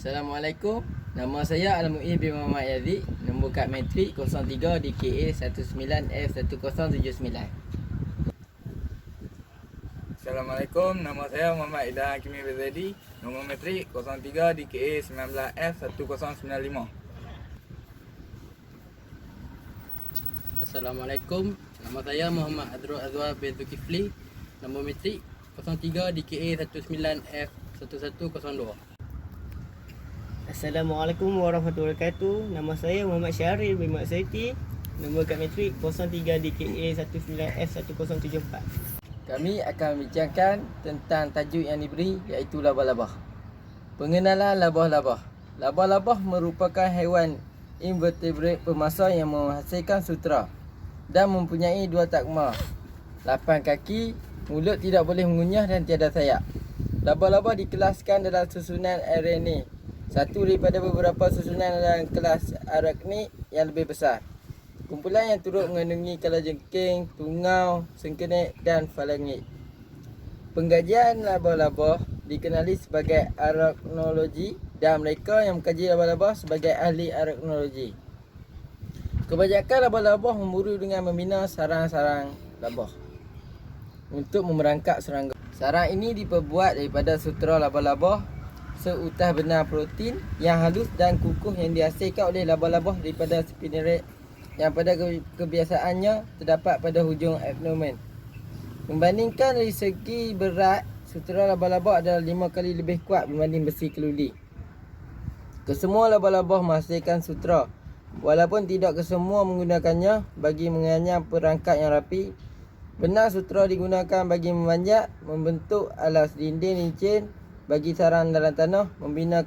Assalamualaikum. Nama saya Al-Mu'izz bin Muhammad Yazid. Nombor kad matrik 03 DKA 19F1079. Assalamualaikum, nama saya Muhammad Ida Hakimi Bezadi. Nombor matrik 03 DKA 19F1095. Assalamualaikum. Nama saya Muhammad Adrul Azwar bin Zulkifli. Nombor matrik 03 DKA 19F1102. Assalamualaikum warahmatullahi wabarakatuh. Nama saya Muhammad Syahril bin Mak Saiti. Nombor kad matrik 03 DKA 19F1074. Kami akan membincangkan tentang tajuk yang diberi, iaitu labah-labah. Pengenalan labah-labah. Labah-labah merupakan haiwan invertebrate pemasa yang menghasilkan sutera dan mempunyai 2 takma, 8 kaki, mulut tidak boleh mengunyah dan tiada sayap. Labah-labah dikelaskan dalam susunan RNA, satu daripada beberapa susunan dalam kelas arachnid yang lebih besar. Kumpulan yang turut mengandungi kalajengking, tungau, sengkenik dan falangid. Pengkajian labah-labah dikenali sebagai arachnologi dan mereka yang mengkaji labah-labah sebagai ahli arachnologi. Kebanyakan labah-labah memburu dengan membina sarang-sarang labah untuk memerangkap serangga. Sarang ini diperbuat daripada sutera labah-labah seutas benang protein yang halus dan kukuh yang dihasilkan oleh labah-labah daripada spinneret yang pada kebiasaannya terdapat pada hujung abdomen. Membandingkan dari segi berat, sutera labah-labah adalah 5 kali lebih kuat berbanding besi keludi. Kesemua labah-labah menghasilkan sutera, walaupun tidak kesemua menggunakannya bagi menganyam perangkap yang rapi. Benang sutera digunakan bagi memanjat, membentuk alas dinding licin bagi sarang dalam tanah, membina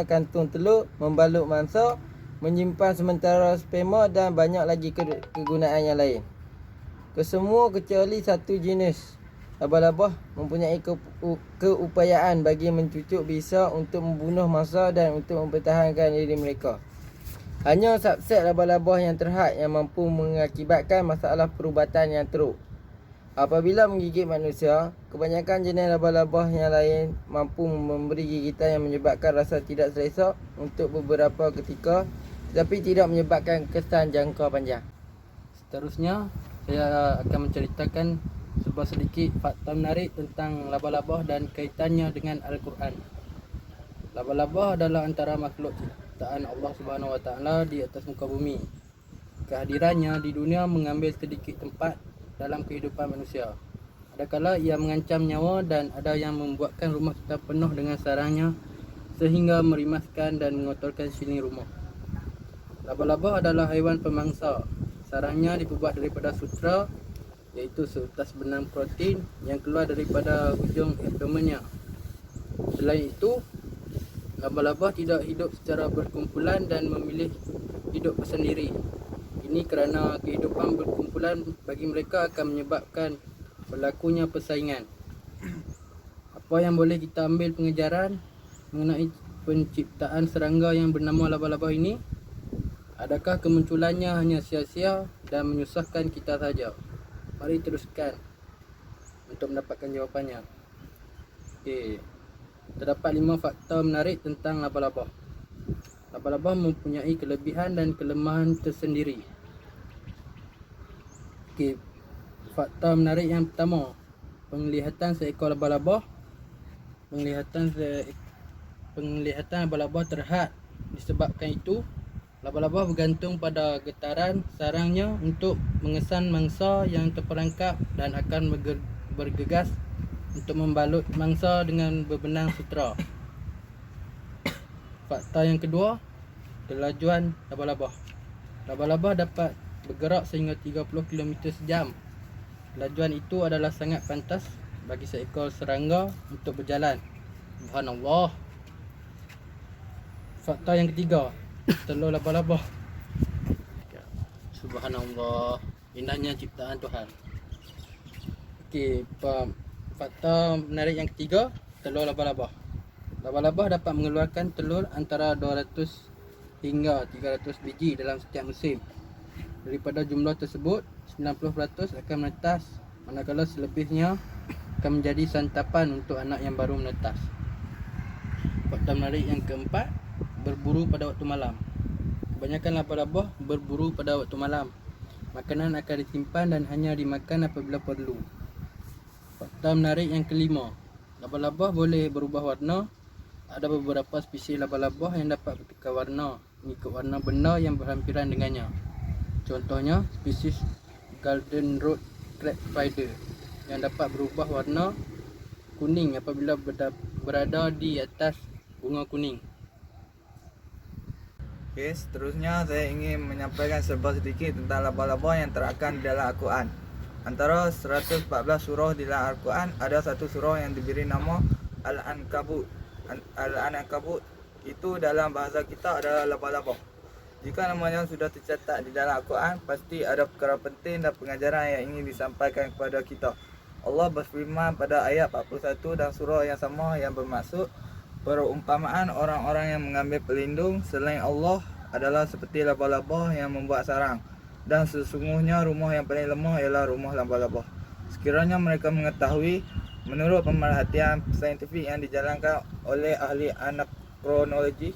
kantung telur, membalut mangsa, menyimpan sementara sperma dan banyak lagi kegunaan yang lain. Kesemua kecuali satu jenis labah-labah mempunyai keupayaan bagi mencucuk bisa untuk membunuh mangsa dan untuk mempertahankan diri mereka. Hanya subset labah-labah yang terhad yang mampu mengakibatkan masalah perubatan yang teruk. Apabila menggigit manusia, kebanyakan jenis labah-labah yang lain mampu memberi gigitan yang menyebabkan rasa tidak selesa untuk beberapa ketika, tetapi tidak menyebabkan kesan jangka panjang. Seterusnya, saya akan menceritakan sebuah sedikit fakta menarik tentang labah-labah dan kaitannya dengan Al-Quran. Labah-labah adalah antara makhluk ciptaan Allah Subhanahu Wa Taala di atas muka bumi. Kehadirannya di dunia mengambil sedikit tempat dalam kehidupan manusia. Adakala ia mengancam nyawa dan ada yang membuatkan rumah kita penuh dengan sarangnya sehingga merimaskan dan mengotorkan sini rumah. Labah-labah adalah haiwan pemangsa. Sarangnya diperbuat daripada sutera, iaitu seutas benang protein yang keluar daripada hujung abdomennya. Selain itu, labah-labah tidak hidup secara berkumpulan dan memilih hidup bersendiri. Ini kerana kehidupan berkumpulan bagi mereka akan menyebabkan berlakunya persaingan. Apa yang boleh kita ambil pengejaran mengenai penciptaan serangga yang bernama labah-labah ini? Adakah kemunculannya hanya sia-sia dan menyusahkan kita saja? Mari teruskan untuk mendapatkan jawapannya. Okey. Terdapat 5 fakta menarik tentang labah-labah. Labah-labah mempunyai kelebihan dan kelemahan tersendiri. Okey, fakta menarik yang pertama, penglihatan seekor labah-labah. Penglihatan labah-labah terhad. Disebabkan itu, labah-labah bergantung pada getaran sarangnya untuk mengesan mangsa yang terperangkap dan akan bergegas untuk membalut mangsa dengan berbenang sutera. Fakta yang kedua, kelajuan labah-labah. Labah-labah dapat bergerak sehingga 30 km sejam. Kelajuan itu adalah sangat pantas bagi seekor serangga untuk berjalan. Subhanallah. Fakta yang ketiga, telur labah-labah. Subhanallah, indahnya ciptaan Tuhan. Okey, fakta menarik yang ketiga, telur labah-labah. Labah-labah dapat mengeluarkan telur antara 200 hingga 300 biji dalam setiap musim. Daripada jumlah tersebut, 90% akan menetas, manakala selebihnya akan menjadi santapan untuk anak yang baru menetas. Fakta menarik yang keempat, berburu pada waktu malam. Kebanyakan labah-labah berburu pada waktu malam. Makanan akan disimpan dan hanya dimakan apabila perlu. Fakta menarik yang kelima, labah-labah boleh berubah warna. Ada beberapa spesies labah-labah yang dapat bertukar warna mengikut warna benda yang berhampiran dengannya. Contohnya, spesies Golden Road Crab Spider yang dapat berubah warna kuning apabila berada di atas bunga kuning. Okey, seterusnya saya ingin menyampaikan serba sedikit tentang labah-labah yang terakan di dalam Al-Quran. Antara 114 surah di dalam Al-Quran, ada satu surah yang diberi nama Al-Ankabut. Al-Ankabut itu dalam bahasa kita adalah labah-labah. Jika namanya sudah tercatat di dalam Al-Quran, pasti ada perkara penting dan pengajaran yang ingin disampaikan kepada kita. Allah berfirman pada ayat 41 dan surah yang sama yang bermaksud, perumpamaan orang-orang yang mengambil pelindung selain Allah adalah seperti labah-labah yang membuat sarang, dan sesungguhnya rumah yang paling lemah ialah rumah labah-labah. Sekiranya mereka mengetahui, menurut pemerhatian saintifik yang dijalankan oleh ahli anakronologi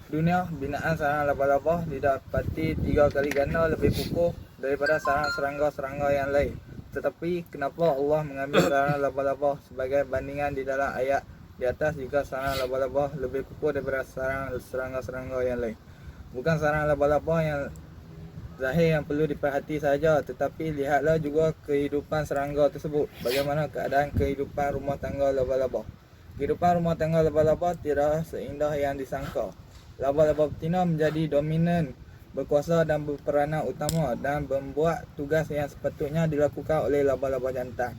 dunia, binaan sarang labah-labah didapati 3 kali ganda lebih kukuh daripada sarang serangga-serangga yang lain. Tetapi kenapa Allah mengambil sarang labah-labah sebagai bandingan di dalam ayat di atas jika sarang labah-labah lebih kukuh daripada sarang serangga-serangga yang lain? Bukan sarang labah-labah yang zahir yang perlu diperhati saja, tetapi lihatlah juga kehidupan serangga tersebut. Bagaimana keadaan kehidupan rumah tangga labah-labah. Kehidupan rumah tangga labah-labah tidak seindah yang disangka. Labah-labah betina menjadi dominan, berkuasa dan berperanan utama dan membuat tugas yang sepatutnya dilakukan oleh labah-labah jantan.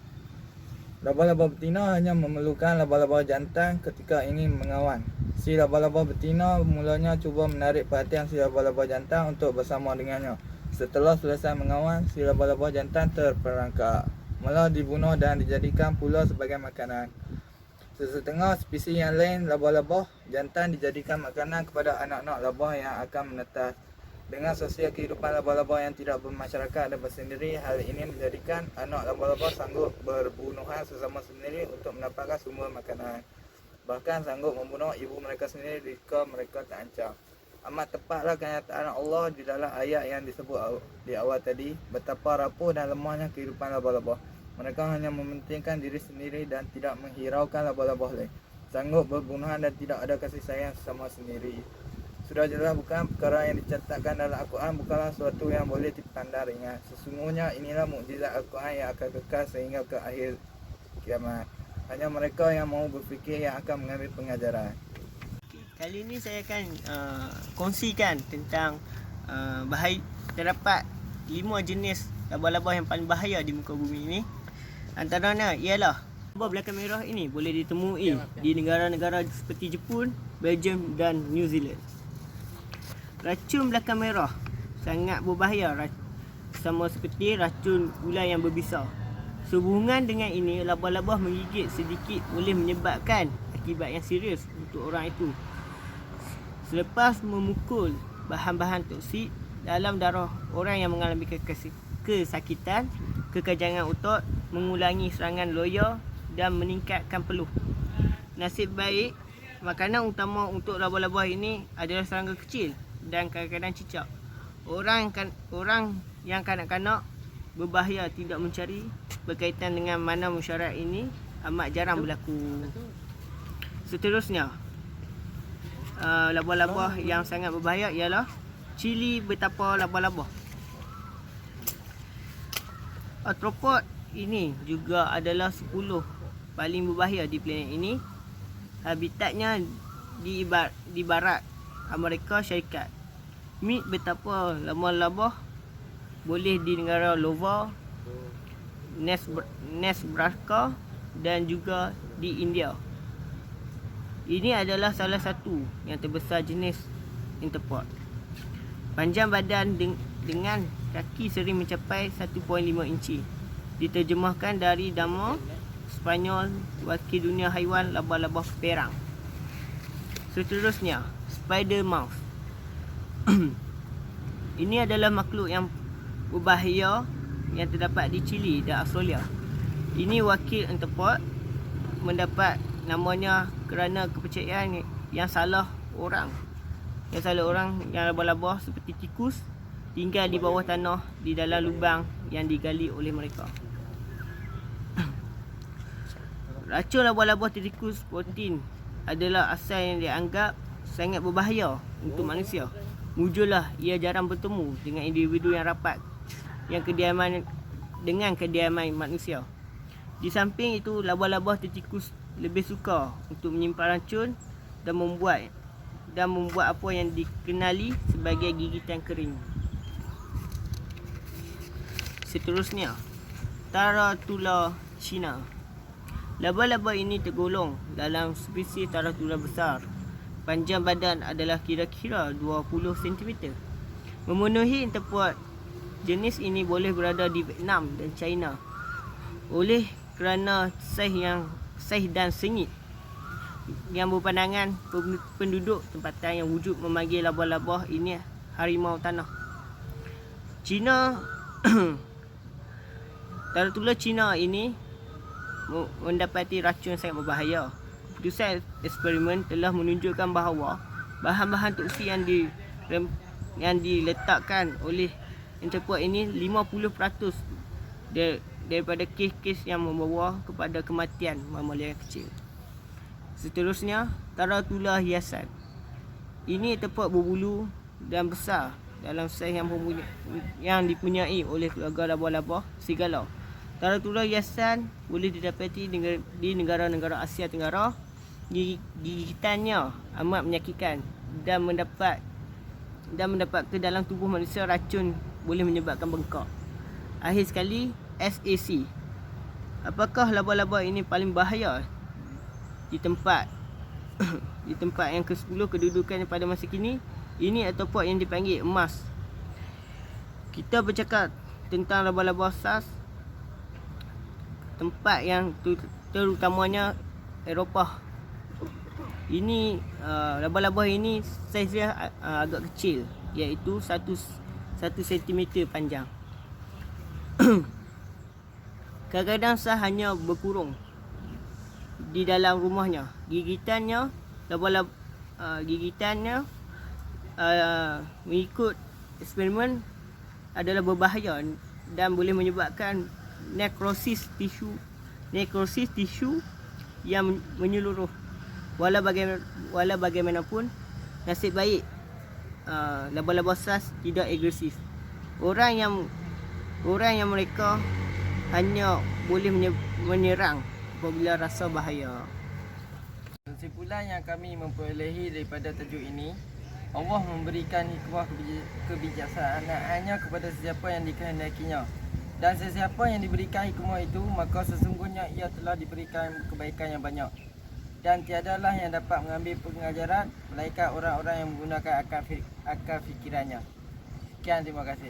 Labah-labah betina hanya memerlukan labah-labah jantan ketika ingin mengawan. Si labah-labah betina mulanya cuba menarik perhatian si labah-labah jantan untuk bersama dengannya. Setelah selesai mengawan, si labah-labah jantan terperangkap, malah dibunuh dan dijadikan pula sebagai makanan. Sesetengah spesies yang lain labah-labah jantan dijadikan makanan kepada anak-anak labah yang akan menetas. Dengan sosial kehidupan labah-labah yang tidak bermasyarakat dan bersendiri, hal ini menjadikan anak labah-labah sanggup berbunuhan sesama sendiri untuk mendapatkan sumber makanan. Bahkan sanggup membunuh ibu mereka sendiri jika mereka terancam. Amat tepatlah kenyataan Allah di dalam ayat yang disebut di awal tadi, betapa rapuh dan lemahnya kehidupan labah-labah. Mereka hanya mementingkan diri sendiri dan tidak menghiraukan labah-labah lain. Sanggup berbunuhan dan tidak ada kasih sayang sesama sendiri. Sudah jelas bukan perkara yang dicatatkan dalam Al-Quran bukanlah sesuatu yang boleh dipandang ringan. Sesungguhnya inilah mukjizat Al-Quran yang akan kekal sehingga ke akhir kiamat. Hanya mereka yang mau berfikir yang akan mengambil pengajaran. Kali ini saya akan kongsikan tentang terdapat 5 jenis labah-labah yang paling bahaya di muka bumi ini. Antaranya ialah labah belakang merah ini boleh ditemui di negara-negara seperti Jepun, Belgium dan New Zealand. Racun belakang merah sangat berbahaya, sama seperti racun ular yang berbisa. Sehubungan dengan ini, labah-labah menggigit sedikit boleh menyebabkan akibat yang serius untuk orang itu. Selepas memukul bahan-bahan toksik dalam darah orang yang mengalami kesakitan, kekajangan otot, mengulangi serangan loya dan meningkatkan peluh. Nasib baik, makanan utama untuk labah-labah ini adalah serangga kecil dan kadang-kadang cicak. Orang yang kanak-kanak berbahaya tidak mencari. Berkaitan dengan mana musyarat ini amat jarang berlaku. Seterusnya, labah-labah yang sangat berbahaya ialah cili betapa labah-labah. Arthropod ini juga adalah 10 paling berbahaya di planet ini. Habitatnya di barat Amerika Syarikat. Mit betapa labah-labah boleh di negara Lova, Nebraska dan juga di India. Ini adalah salah satu yang terbesar jenis arthropod. Panjang badan dengan kaki sering mencapai 1.5 inci. Diterjemahkan dari nama Spanyol wakil dunia haiwan labah-labah perang. Seterusnya, spider mouse. Ini adalah makhluk yang berbahaya yang terdapat di Chile dan Australia. Ini wakil arthropod mendapat namanya kerana kepercayaan yang salah orang. Yang salah orang yang laba-laba seperti tikus tinggal di bawah tanah di dalam lubang yang digali oleh mereka. Racun laba-laba tikus protein adalah asal yang dianggap sangat berbahaya untuk manusia. Muncullah ia jarang bertemu dengan individu yang rapat yang kediaman manusia. Di samping itu, laba-laba tikus lebih suka untuk menyimpan racun dan membuat apa yang dikenali sebagai gigitan kering. Seterusnya, Tarantula Cina. Laba-laba ini tergolong dalam spesies tarantula besar. Panjang badan adalah kira-kira 20 cm. Memenuhi tempat jenis ini boleh berada di Vietnam dan China. Oleh kerana saiz dan sengit yang berpandangan, penduduk tempatan yang wujud memanggil laba-laba ini harimau tanah. Cina Tarantula Cina ini mendapati racun sangat berbahaya. Keputusan eksperimen telah menunjukkan bahawa bahan-bahan toksik yang diletakkan oleh entrepot ini 50% daripada kes-kes yang membawa kepada kematian mamalia yang kecil. Seterusnya, tarantula hiasan. Ini entrepot berbulu dan besar dalam saiz yang dipunyai oleh keluarga laba-laba serigala. Tarantula hiasan boleh didapati di negara-negara Asia Tenggara. Gigitannya amat menyakitkan dan mendapat ke dalam tubuh manusia racun boleh menyebabkan bengkak. Akhir sekali, SAC. Apakah laba-laba ini paling bahaya di tempat yang ke-10 kedudukannya pada masa kini? Ini artropod yang dipanggil emas. Kita bercakap tentang laba-laba sas, tempat yang terutamanya Eropah. Ini laba-laba ini saiznya agak kecil, iaitu 1 cm panjang. Kadang-kadang sas hanya berkurung di dalam rumahnya. Gigitannya mengikut eksperimen adalah berbahaya dan boleh menyebabkan nekrosis tisu yang menyeluruh. Walau bagaimanapun, nasib baik laba-laba sas tidak agresif. Orang yang mereka hanya boleh menyerang apabila rasa bahaya. Kesimpulan yang kami memperolehi daripada tajuk ini, Allah memberikan hikmah kebijaksanaannya kepada sesiapa yang dikehendakinya. Dan sesiapa yang diberikan hikmah itu, maka sesungguhnya ia telah diberikan kebaikan yang banyak. Dan tiadalah yang dapat mengambil pengajaran melainkan orang-orang yang menggunakan akal fikirannya. Sekian, terima kasih.